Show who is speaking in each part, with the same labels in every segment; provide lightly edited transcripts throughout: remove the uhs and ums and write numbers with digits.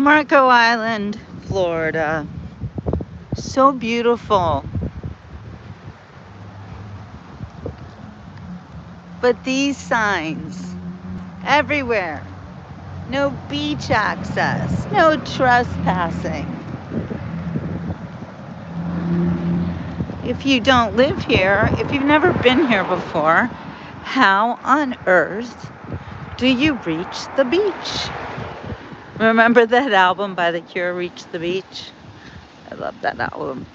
Speaker 1: Marco Island, Florida. So beautiful. But these signs everywhere. No beach access, no trespassing. If you don't live here, if you've never been here before, how on earth do you reach the beach? Remember that album by The Cure, Reach the Beach? I love that album.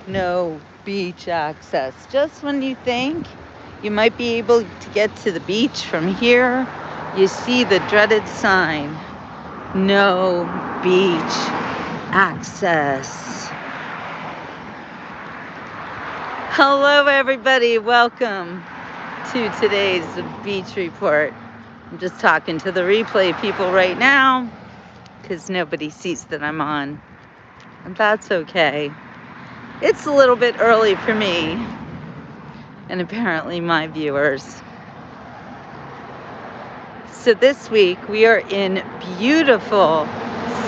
Speaker 1: No beach access. Just when you think you might be able to get to the beach from here, you see the dreaded sign, no beach access. Hello everybody, welcome to today's beach report. I'm just talking to the replay people right now because nobody sees that I'm on, and that's okay. It's a little bit early for me and apparently my viewers. So this week we are in beautiful,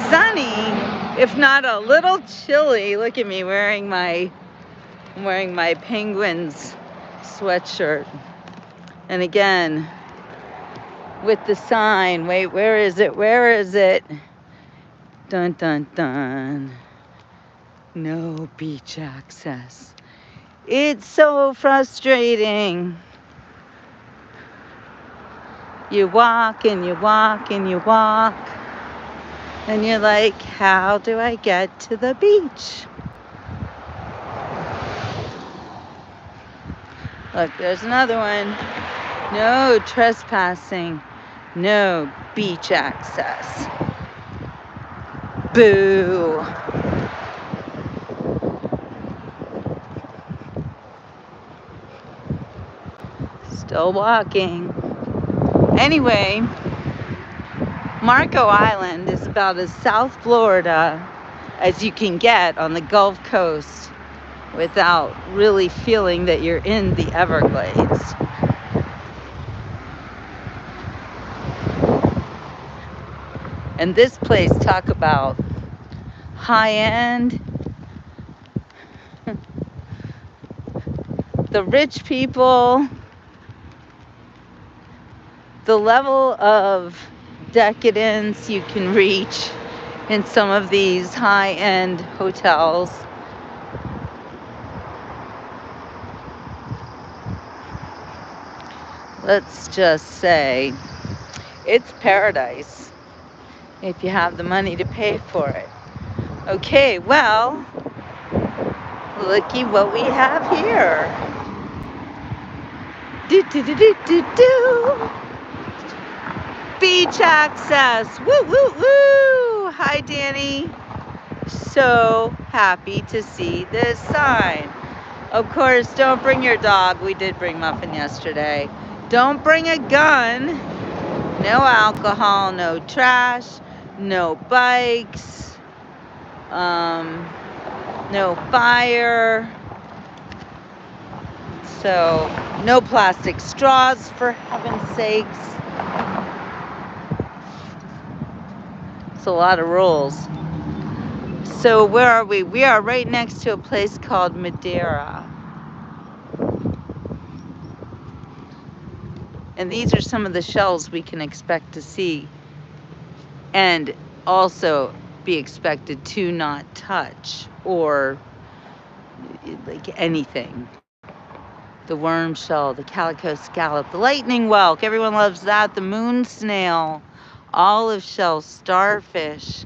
Speaker 1: sunny, if not a little chilly. Look at me wearing my Penguins sweatshirt. And again, with the sign, wait, where is it? Where is it? Dun, dun, dun. No beach access. It's so frustrating. You walk and you walk and you walk, and you're like, how do I get to the beach? Look, there's another one. No trespassing, no beach access. Boo. Still walking. Anyway, Marco Island is about as South Florida as you can get on the Gulf Coast without really feeling that you're in the Everglades. And this place, talk about high-end. The rich people, the level of decadence you can reach in some of these high-end hotels. Let's just say it's paradise if you have the money to pay for it. Okay, well, looky what we have here. Do do do do do do. Beach access. Woo woo woo. Hi Danny. So happy to see this sign. Of course, don't bring your dog. We did bring Muffin yesterday. Don't bring a gun. No alcohol, no trash, no bikes, no fire. So no plastic straws, for heaven's sakes. It's a lot of rules. So where are we? We are right next to a place called Madeira. And these are some of the shells we can expect to see and also be expected to not touch, or like anything. The worm shell, the calico scallop, the lightning whelk, everyone loves that, the moon snail, olive shell, starfish.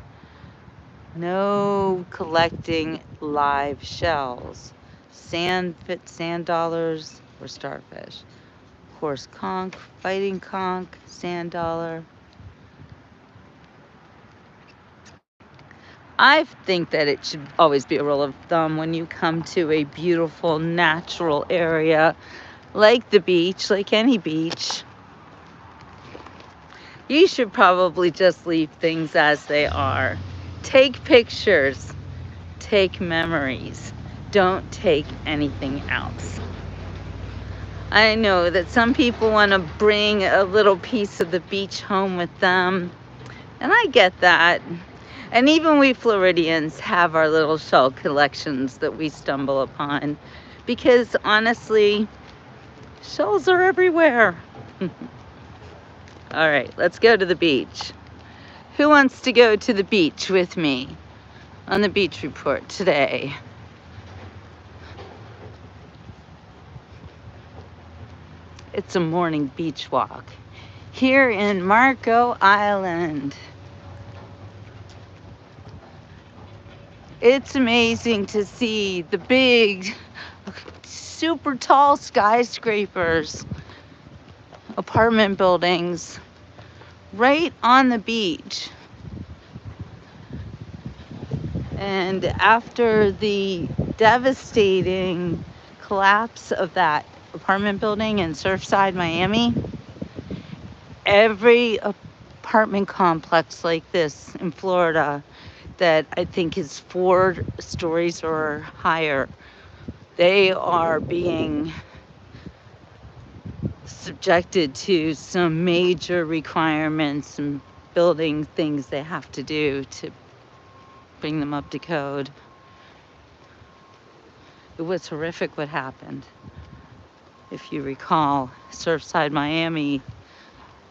Speaker 1: No collecting live shells. Sand dollars, or starfish. Horse conch, fighting conch, sand dollar. I think that it should always be a rule of thumb when you come to a beautiful natural area like the beach, like any beach. You should probably just leave things as they are. Take pictures, take memories. Don't take anything else. I know that some people want to bring a little piece of the beach home with them, and I get that. And even we Floridians have our little shell collections that we stumble upon because honestly, shells are everywhere. All right, let's go to the beach. Who wants to go to the beach with me on the beach report today? It's a morning beach walk here in Marco Island. It's amazing to see the big, super tall skyscrapers, apartment buildings right on the beach. And after the devastating collapse of that apartment building in Surfside, Miami, every apartment complex like this in Florida that I think is 4 stories or higher, they are being subjected to some major requirements and building things they have to do to bring them up to code. It was horrific what happened. If you recall, Surfside, Miami,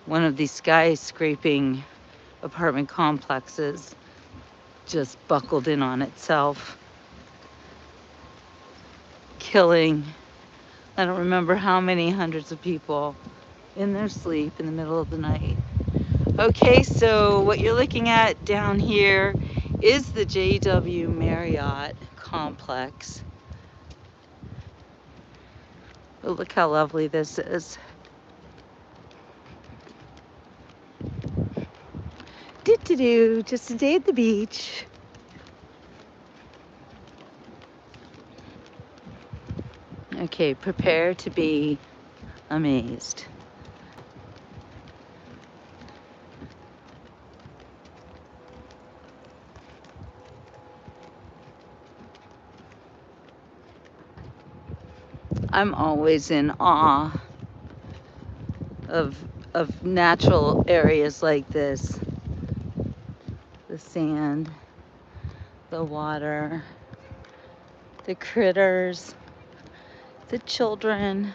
Speaker 1: one of these skyscraping apartment complexes just buckled in on itself, killing, I don't remember how many hundreds of people in their sleep in the middle of the night. Okay, so what you're looking at down here is the JW Marriott complex. Oh, look how lovely this is. Do-do-do, just a day at the beach. Okay, prepare to be amazed. I'm always in awe of natural areas like this. The sand, the water, the critters, the children.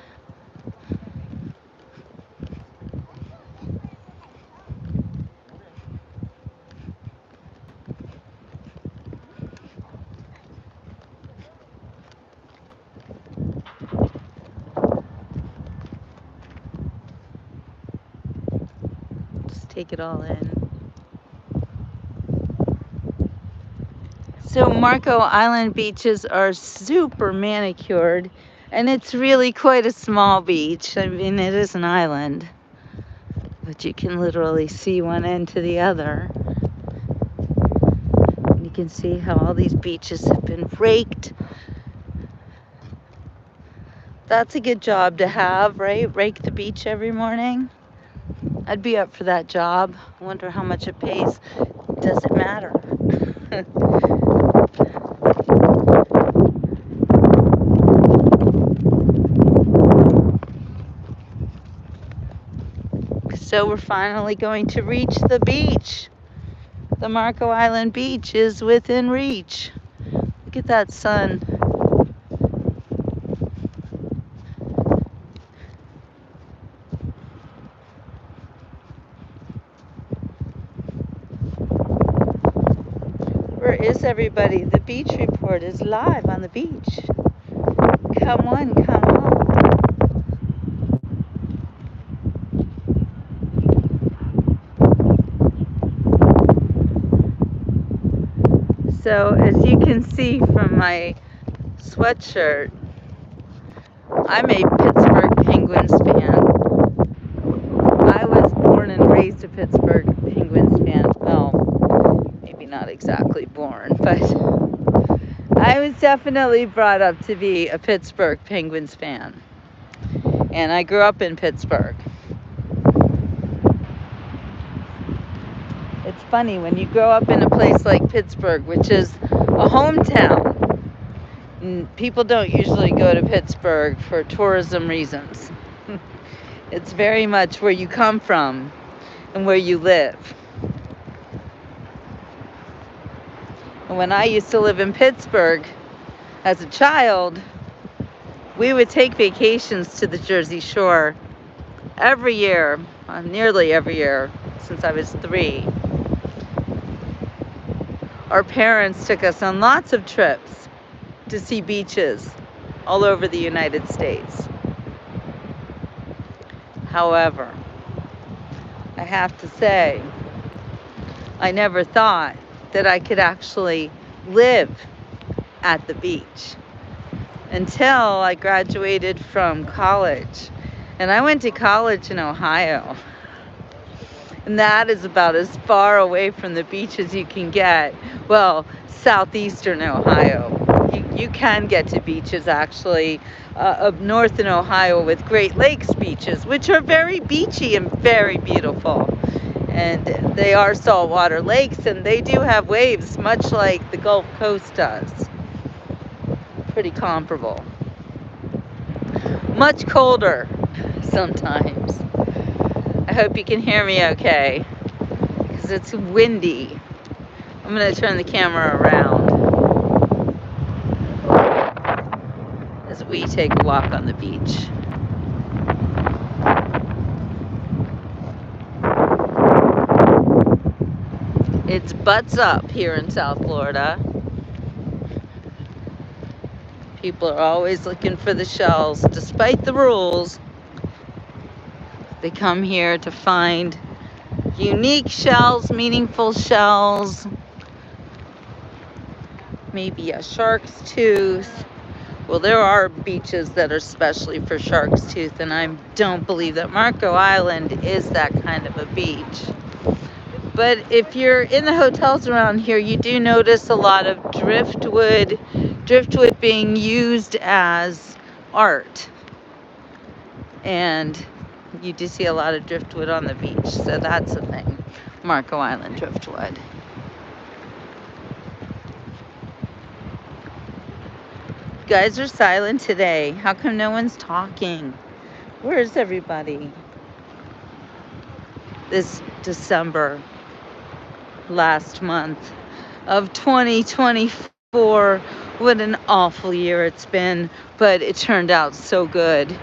Speaker 1: Just take it all in. So Marco Island beaches are super manicured, and it's really quite a small beach. I mean, it is an island, but you can literally see one end to the other. And you can see how all these beaches have been raked. That's a good job to have, right? Rake the beach every morning. I'd be up for that job. I wonder how much it pays. Does it matter? So we're finally going to reach the beach. The Marco Island beach is within reach. Look at that sun. Where is everybody? The beach report is live on the beach. Come on, come on. So as you can see from my sweatshirt, I'm a Pittsburgh Penguins fan. I was born and raised a Pittsburgh Penguins fan. Well, maybe not exactly born, but I was definitely brought up to be a Pittsburgh Penguins fan. And I grew up in Pittsburgh. It's funny when you grow up in a place like Pittsburgh, which is a hometown. People don't usually go to Pittsburgh for tourism reasons. It's very much where you come from and where you live. And when I used to live in Pittsburgh as a child, we would take vacations to the Jersey Shore every year, nearly every year, since I was 3. Our parents took us on lots of trips to see beaches all over the United States. However, I have to say, I never thought that I could actually live at the beach until I graduated from college. And I went to college in Ohio. And that is about as far away from the beach as you can get. Well, southeastern Ohio. You can get to beaches actually up north in Ohio with Great Lakes beaches, which are very beachy and very beautiful. And they are saltwater lakes, and they do have waves, much like the Gulf Coast does. Pretty comparable. Much colder sometimes. I hope you can hear me okay, because it's windy. I'm going to turn the camera around as we take a walk on the beach. It's butts up here in South Florida. People are always looking for the shells. Despite the rules, they come here to find unique shells, meaningful shells, maybe a shark's tooth. Well, there are beaches that are specially for shark's tooth, and I don't believe that Marco Island is that kind of a beach. But if you're in the hotels around here, you do notice a lot of driftwood being used as art. And you do see a lot of driftwood on the beach, so that's a thing. Marco Island driftwood. You guys are silent today. How come no one's talking? Where's everybody? This December, last month of 2024. What an awful year it's been, but it turned out so good.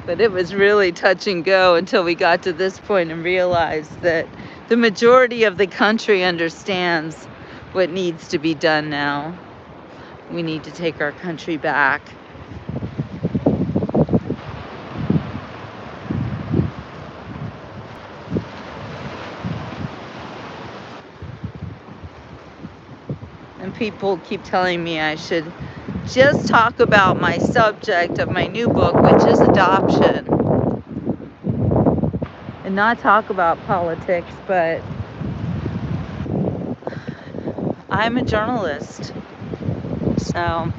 Speaker 1: But it was really touch and go until we got to this point and realized that the majority of the country understands what needs to be done now. We need to take our country back. And people keep telling me I should just talk about my subject of my new book, which is adoption, and not talk about politics, but I'm a journalist, so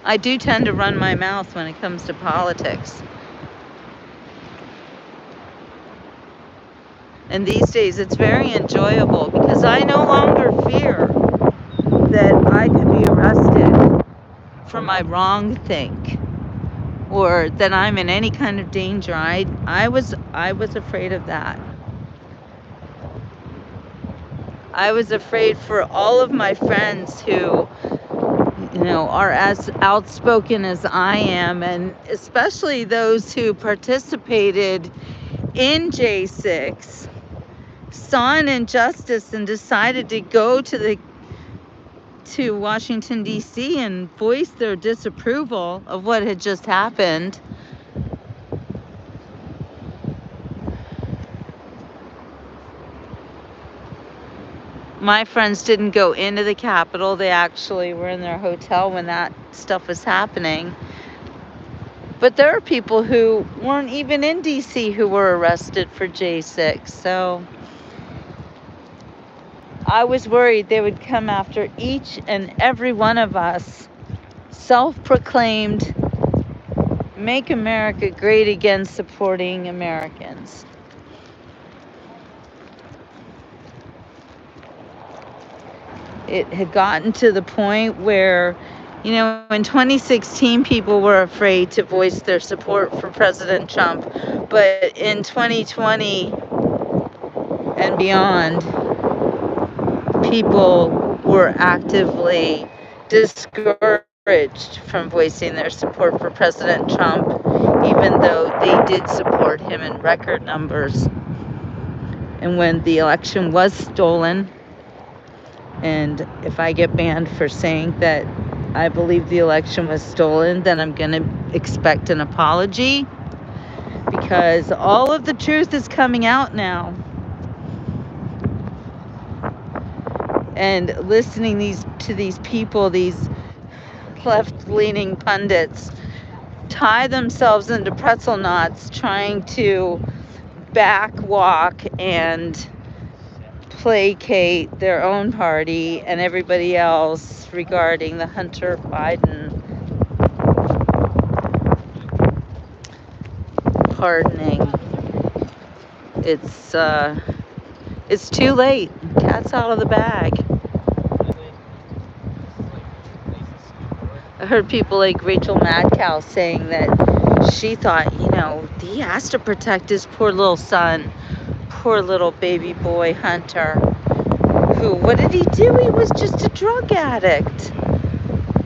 Speaker 1: I do tend to run my mouth when it comes to politics. And these days it's very enjoyable because I no longer fear that I could be arrested for my wrong think, or that I'm in any kind of danger. I was afraid of that. I was afraid for all of my friends who, are as outspoken as I am, and especially those who participated in J6, saw an injustice and decided to go to Washington, D.C. and voice their disapproval of what had just happened. My friends didn't go into the Capitol. They actually were in their hotel when that stuff was happening. But there are people who weren't even in D.C. who were arrested for J6. So I was worried they would come after each and every one of us, self-proclaimed Make America Great Again supporting Americans. It had gotten to the point where You know, in 2016, people were afraid to voice their support for President Trump, but in 2020 and beyond, people were actively discouraged from voicing their support for President Trump, even though they did support him in record numbers. And when the election was stolen, and if I get banned for saying that I believe the election was stolen, then I'm going to expect an apology, because all of the truth is coming out now. And listening to these people, these left-leaning pundits, tie themselves into pretzel knots trying to backwalk and placate their own party and everybody else regarding the Hunter Biden pardoning. It's too late. Cat's out of the bag. I heard people like Rachel Maddow saying that she thought, he has to protect his poor little son, poor little baby boy Hunter, who, what did he do? He was just a drug addict.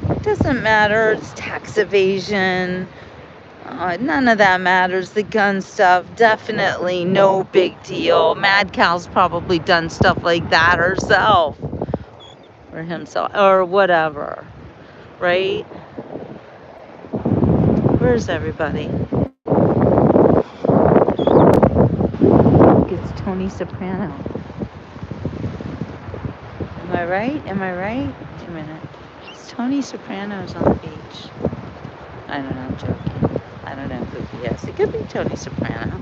Speaker 1: It doesn't matter. It's tax evasion. None of that matters. The gun stuff, definitely no big deal. Madcow's probably done stuff like that herself or himself or whatever, right? Where's everybody? It's Tony Soprano. Am I right? Am I right? Wait a minute. It's Tony Soprano's on the beach. I don't know, I'm joking. I don't know who he is. It could be Tony Soprano.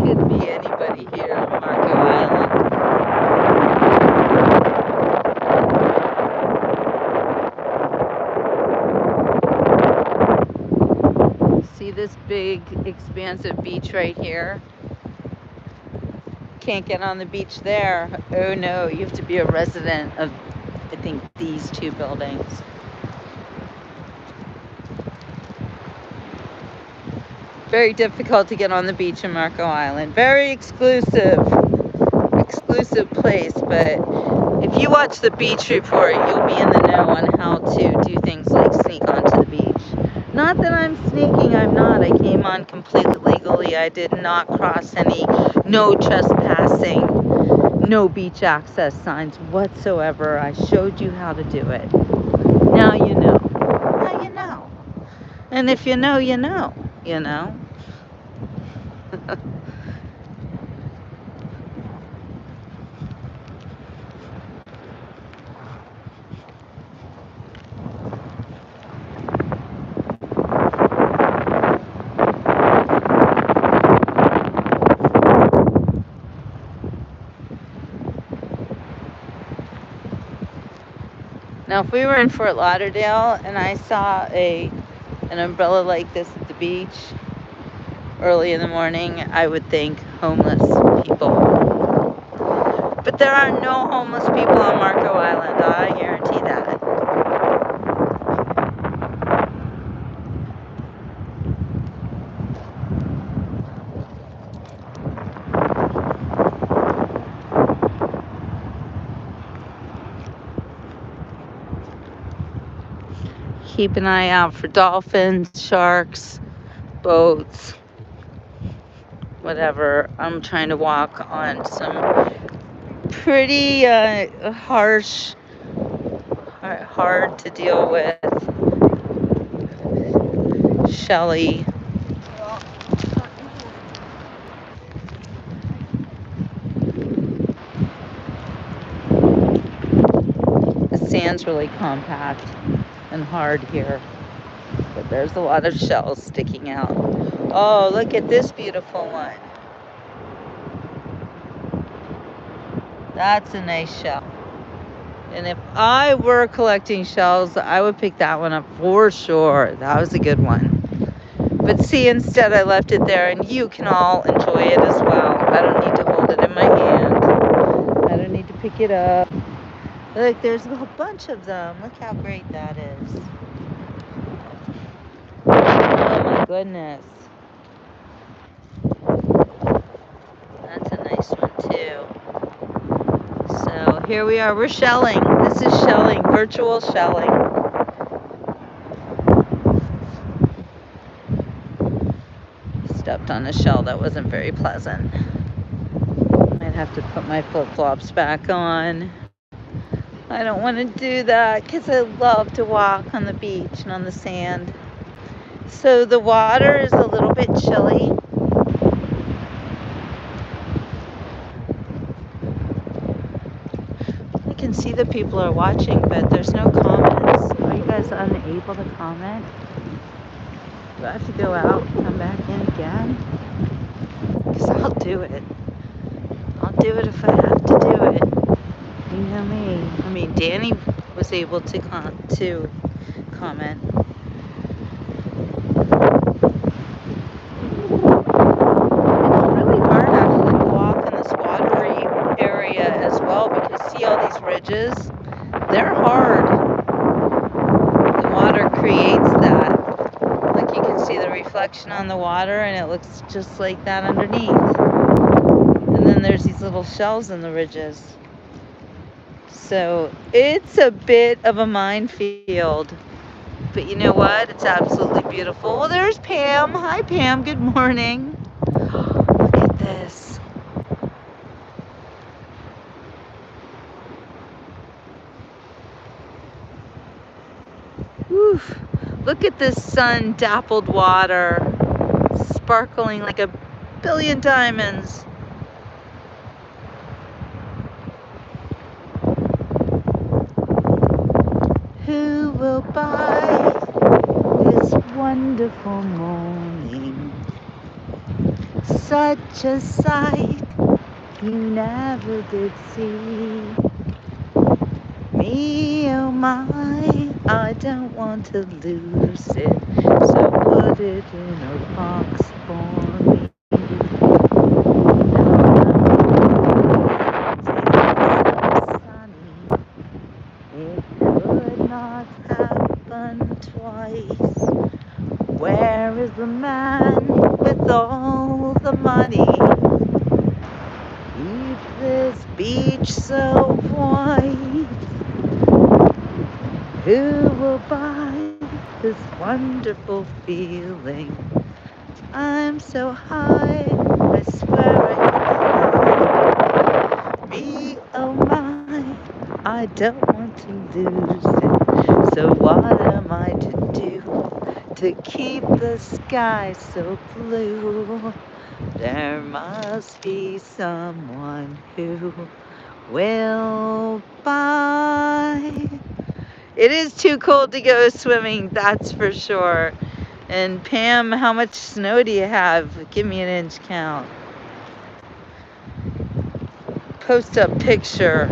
Speaker 1: Could be anybody here on Marco Island. See this big, expansive beach right here? Can't get on the beach there. Oh no, you have to be a resident of, I think, these two buildings. Very difficult to get on the beach in Marco Island. Very exclusive place, but if you watch the beach report, you'll be in the know on how to do things like sneak onto the beach. Not that I'm sneaking, I'm not. I came on completely legally. I did not cross any no trespassing, no beach access signs whatsoever. I showed you how to do it. Now you know. Now you know. And if you know, you know. You know? Now, if we were in Fort Lauderdale and I saw an umbrella like this at the beach early in the morning, I would think homeless people. But there are no homeless people on Marco Island, I guarantee that. Keep an eye out for dolphins, sharks, boats, whatever. I'm trying to walk on some pretty harsh, hard to deal with, shelly. The sand's really compact and hard here, but there's a lot of shells sticking out. Oh, look at this beautiful one. That's a nice shell. And if I were collecting shells, I would pick that one up for sure. That was a good one. But see, instead I left it there, and you can all enjoy it as well. I don't need to hold it in my hand. I don't need to pick it up. Look, there's a whole bunch of them. Look how great that is. Oh my goodness. That's a nice one too. So here we are. We're shelling. This is shelling, virtual shelling. Stepped on a shell that wasn't very pleasant. I'd have to put my flip-flops back on. I don't want to do that because I love to walk on the beach and on the sand. So the water is a little bit chilly. I can see the people are watching, but there's no comments. Are you guys unable to comment? Do I have to go out and come back in again? Because I'll do it. I'll do it if I have to do it. You know me. I mean, Danny was able to comment. It's really hard actually to walk in this watery area as well because see all these ridges? They're hard. The water creates that. Like you can see the reflection on the water and it looks just like that underneath. And then there's these little shells in the ridges. So it's a bit of a minefield. But you know what? It's absolutely beautiful. Well, there's Pam. Hi, Pam. Good morning. Look at this. Oof. Look at this sun-dappled water, sparkling like a billion diamonds. Who will buy this wonderful morning? Such a sight you never did see. Me, oh my, I don't want to lose it, so put it in a box for me. It could not happen twice. Where is the man with all the money? Keep this beach so white. Who will buy this wonderful feeling? I'm so high, I swear I can fly. Me, oh my, I don't want to lose it. So what am I to do to keep the sky so blue? There must be someone who will buy. It is too cold to go swimming, that's for sure. And Pam, how much snow do you have? Give me an inch count. Post a picture,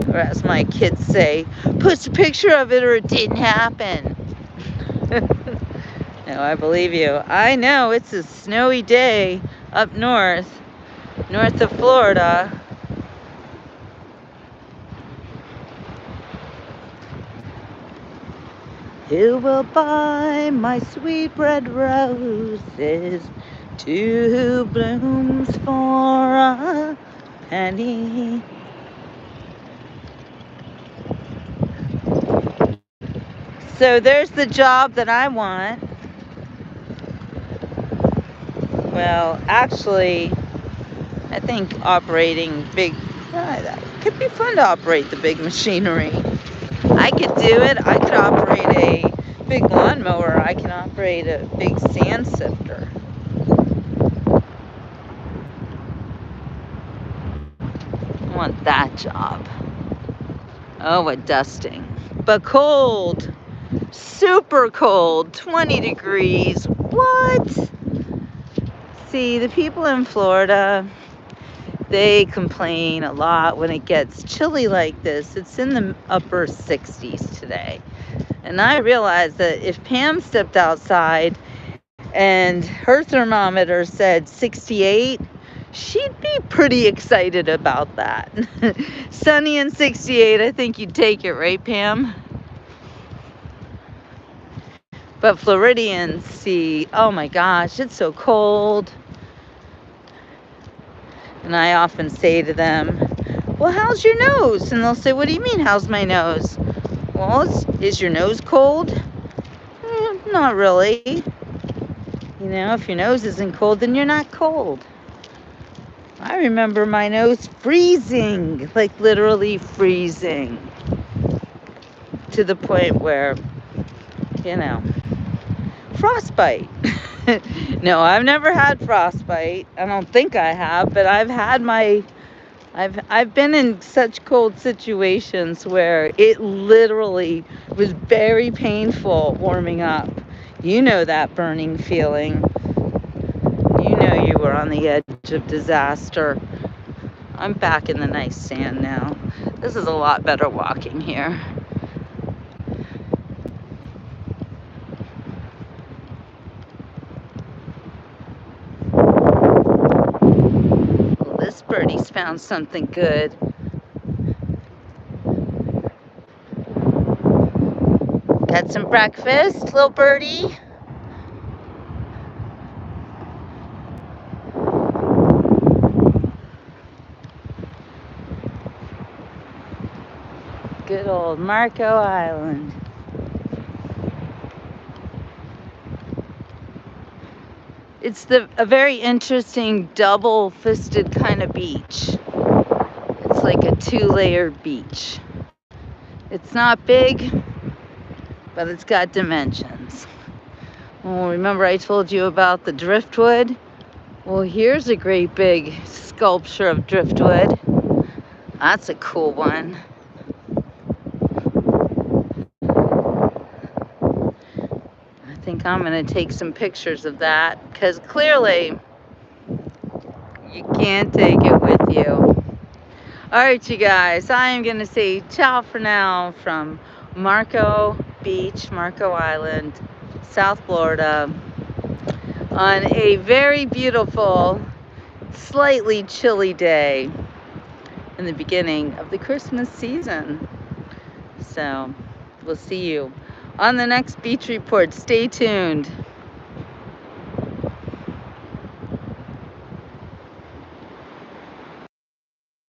Speaker 1: or as my kids say, post a picture of it or it didn't happen. No, I believe you. I know it's a snowy day up north of Florida. Who will buy my sweet red roses? 2 blooms for a penny. So there's the job that I want. Well, actually, I think operating big, it could be fun to operate the big machinery. I could do it. I could operate a big lawnmower. I can operate a big sand sifter. I want that job. Oh, a dusting. But cold. Super cold. 20 degrees. What? See, the people in Florida, they complain a lot when it gets chilly like this. It's in the upper 60s today. And I realized that if Pam stepped outside and her thermometer said 68, She'd be pretty excited about that. Sunny and 68, I think you'd take it, right, Pam? But Floridians see, oh my gosh, it's so cold. And I often say to them, well, how's your nose? And they'll say, what do you mean, how's my nose? Well, is your nose cold? Not really. You know, if your nose isn't cold, then you're not cold. I remember my nose freezing, like literally freezing, to the point where, you know, frostbite. No, I've never had frostbite. I don't think I have, but I've been in such cold situations where it literally was very painful warming up. You know that burning feeling. You know you were on the edge of disaster. I'm back in the nice sand now. This is a lot better walking here. Well, this birdie's found something good. Got some breakfast, little birdie? Good old Marco Island. It's a very interesting double-fisted kind of beach. It's like a two-layered beach. It's not big, but it's got dimensions. Well, remember I told you about the driftwood? Well, here's a great big sculpture of driftwood. That's a cool one. I think I'm gonna take some pictures of that because clearly you can't take it with you. All right, you guys, I am gonna say ciao for now from Marco Beach, Marco Island, South Florida, on a very beautiful, slightly chilly day in the beginning of the Christmas season. So we'll see you on the next beach report. Stay tuned.